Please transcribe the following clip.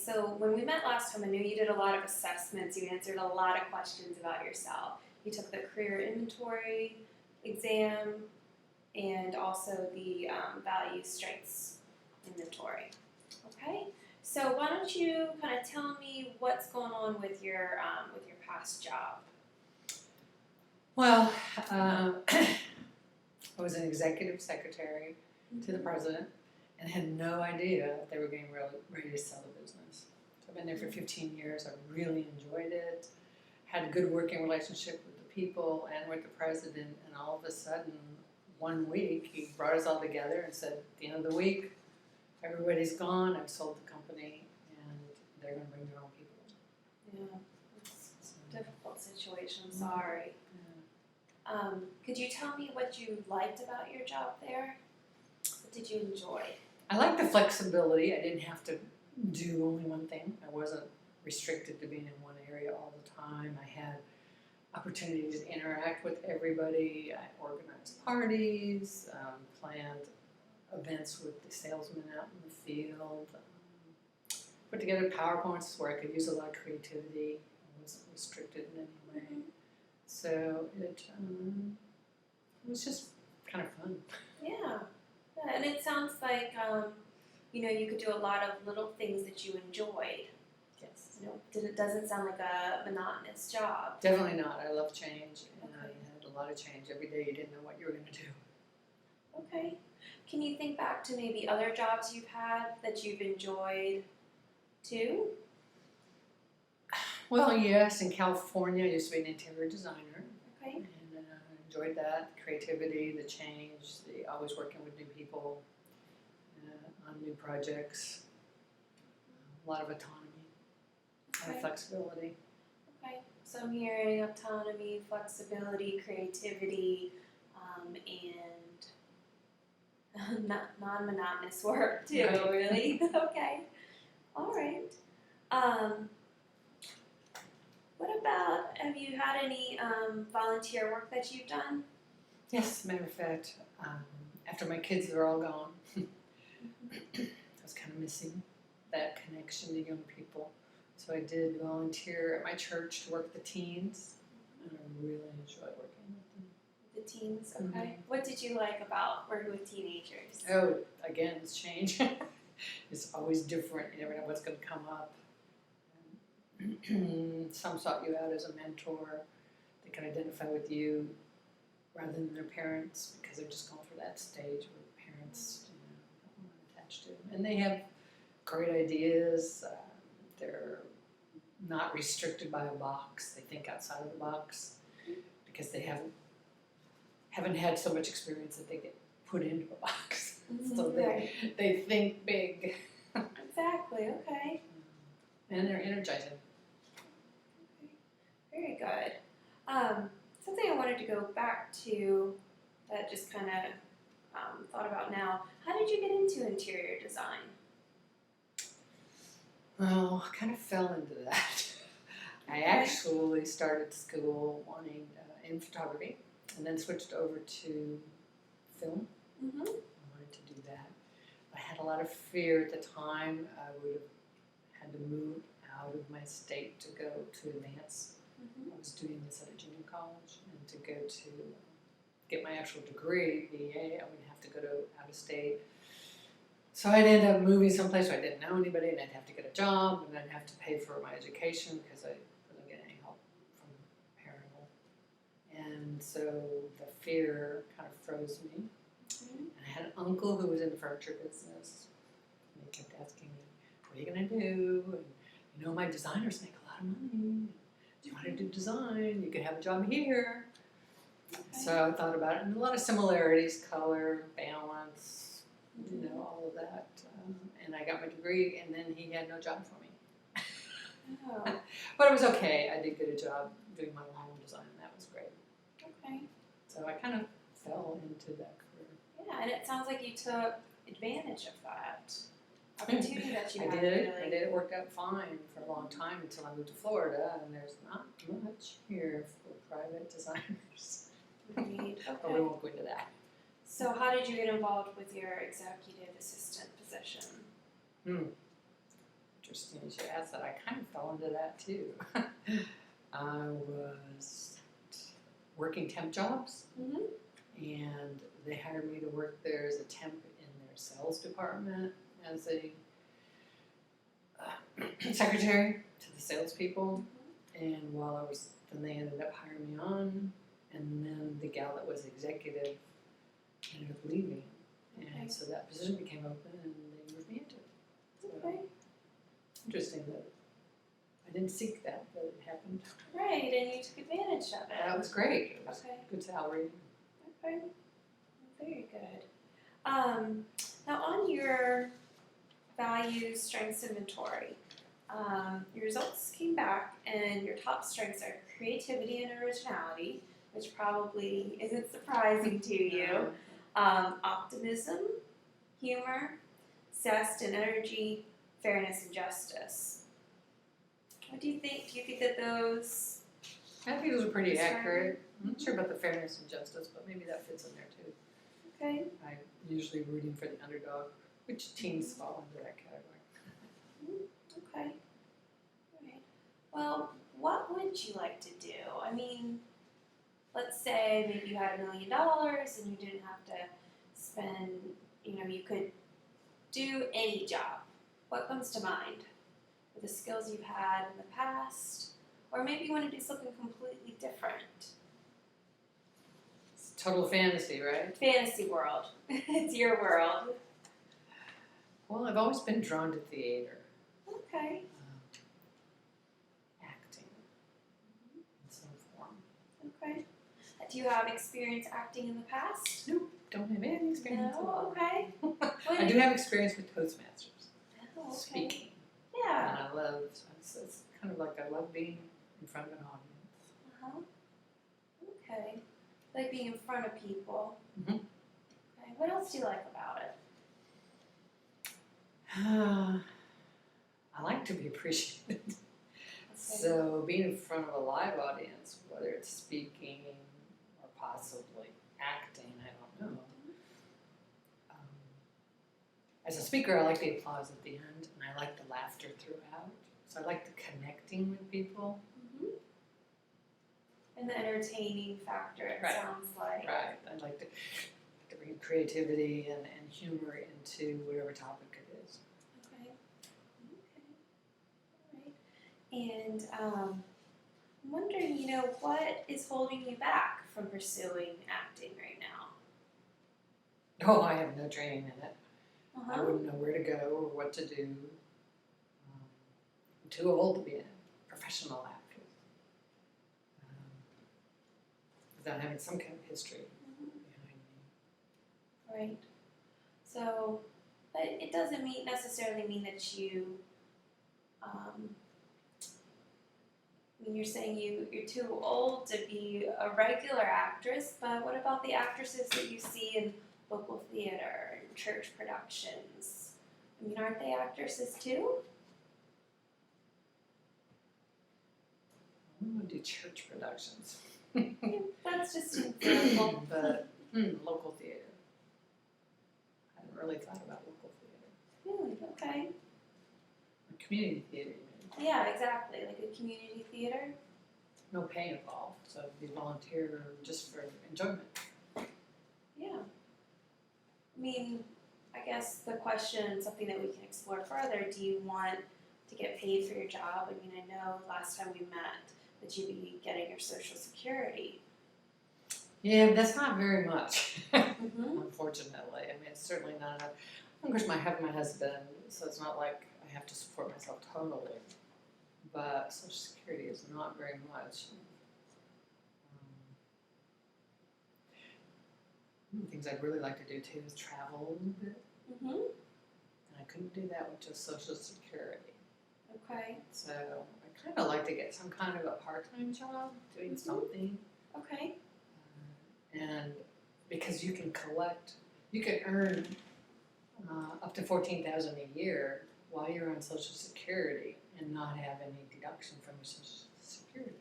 so when we met last time, I knew you did a lot of assessments. You answered a lot of questions about yourself. You took the career inventory exam and also the value strengths inventory. Okay, so why don't you kind of tell me what's going on with your past job? Well, I was an executive secretary to the president and had no idea they were getting ready to sell the business. So I've been there for 15 years. I really enjoyed it. Had a good working relationship with the people and with the president. And all of a sudden, one week, he brought us all together and said, at the end of the week, everybody's gone. I've sold the company, and they're going to bring their own people. Yeah, it's a difficult situation. Sorry. Could you tell me what you liked about your job there? What did you enjoy? I like the flexibility. I didn't have to do only one thing. I wasn't restricted to being in one area all the time. I had opportunities to interact with everybody. I organized parties, planned events with the salesmen out in the field, put together PowerPoints where I could use a lot of creativity. I wasn't restricted in any way. So it was just kind of fun. Yeah. And it sounds like, you could do a lot of little things that you enjoyed. Yes. It doesn't sound like a monotonous job. Definitely not. I love change, and I had a lot of change. Every day you didn't know what you were going to do. Okay. Can you think back to maybe other jobs you've had that you've enjoyed too? Well, yes, in California I used to be an interior designer. Okay. And I enjoyed that, creativity, the change, always working with new people on new projects, a lot of autonomy, a lot of flexibility. Okay, so I'm hearing autonomy, flexibility, creativity, and non-monotonous work too, Right. really? Okay, all right. What about, have you had any volunteer work that you've done? Yes, matter of fact, after my kids are all gone, I was kind of missing that connection to young people. So I did volunteer at my church to work with the teens, and I really enjoyed working with them. The teens, okay. What did you like about working with teenagers? Oh, again, it's change. It's always different. You never know what's going to come up. Some sought you out as a mentor. They can identify with you rather than their parents because they're just going through that stage where parents don't want to attach to them. And they have great ideas. They're not restricted by a box. They think outside of the box because they haven't had so much experience that they get put into a box. So they think big. Exactly, okay. And they're energizing. Very good. Something I wanted to go back to that just kind of thought about now. How did you get into interior design? Well, I kind of fell into that. I actually started school wanting in photography and then switched over to film. I wanted to do that. I had a lot of fear at the time. I would have had to move out of my state to go to advance. I was doing this at a junior college, and to go to get my actual degree, BA, I would have to go to out of state. So I'd end up moving someplace where I didn't know anybody, and I'd have to get a job, and I'd have to pay for my education because I wasn't getting any help from parental. And so the fear kind of froze me. And I had an uncle who was in the furniture business, and he kept asking me, "What are you going to do? And my designers make a lot of money. Do you want to do design? You could have a job here." So I thought about it, and a lot of similarities, color, balance, all of that. And I got my degree, and then he had no job for me. Oh. But it was okay. I did get a job doing my home design, and that was great. Okay. So I kind of fell into that career. Yeah, and it sounds like you took advantage of that opportunity that you had. I did. It worked out fine for a long time until I moved to Florida, and there's not much here for private designers. Right. But we won't go into that. So how did you get involved with your executive assistant position? interesting as you asked that. I kind of fell into that too. I was working temp jobs, and they hired me to work there as a temp in their sales department as a secretary to the salespeople. And while I was, then they ended up hiring me on, and then the gal that was executive ended up leaving. And so that position became open, and they moved me into it. So, interesting that I didn't seek that, but it happened. Right, and you took advantage of it. That was great. It was Okay. good salary. Okay. Very good. Now on your values strengths inventory, your results came back, and your top strengths are creativity and originality, which probably isn't surprising to you. Optimism, humor, zest and energy, fairness and justice. What do you think? Do you think that those? I think those are pretty accurate. I'm not sure about the fairness and justice, but maybe that fits in there too. Okay. I'm usually rooting for the underdog, which teams fall into that category. Okay. All right. Well, what would you like to do? I mean, let's say maybe you had $1 million and you didn't have to spend, you could do any job. What comes to mind? With the skills you've had in the past, or maybe you want to do something completely different. It's total fantasy, right? Fantasy world. It's your world. Well, I've always been drawn to theater. Okay. Acting in some form. Okay. Do you have experience acting in the past? Nope, don't have any experience at No. all. Okay. I do have experience with Toastmasters, Oh, okay. speaking. Yeah. And I love, it's kind of like I love being in front of an audience. Okay. Like being in front of people. Mhm. Okay. What else do you like about it? I like to be appreciated. Okay. So being in front of a live audience, whether it's speaking or possibly acting, I don't know. As a speaker, I like the applause at the end, and I like the laughter throughout. So I like the connecting with people. And the entertaining factor, it Right. sounds like. Right. I like to bring creativity and humor into whatever topic it is. Okay. All right. And I'm wondering, what is holding you back from pursuing acting right now? Oh, I have no training in it. I Uh-huh. wouldn't know where to go or what to do. I'm too old to be a professional actress. Without having some kind of history behind me. Right. So, but it doesn't necessarily mean that you, you're saying you're too old to be a regular actress, but what about the actresses that you see in local theater and church productions? I mean, aren't they actresses too? I want to do church productions. That's just an example. But local theater. I hadn't really thought about local theater. Really? Okay. Or community theater, even. Yeah, exactly. Like a community theater. No pay involved, so it'd be volunteer just for enjoyment. Yeah. I mean, I guess the question, something that we can explore further, do you want to get paid for your job? I mean, I know last time we met that you'd be getting your Social Security. Yeah, but that's not very much, Mm-hmm. unfortunately. I mean, it's certainly not enough. Of course, I have my husband, so it's not like I have to support myself totally. But Social Security is not very much. One of the things I'd really like to do too is travel a little bit, Mm-hmm. and I couldn't do that with just Social Security. Okay. So I kind of like to get some kind of a part-time job doing something, Okay. and because you can earn up to $14,000 a year while you're on Social Security and not have any deduction from your Social Security.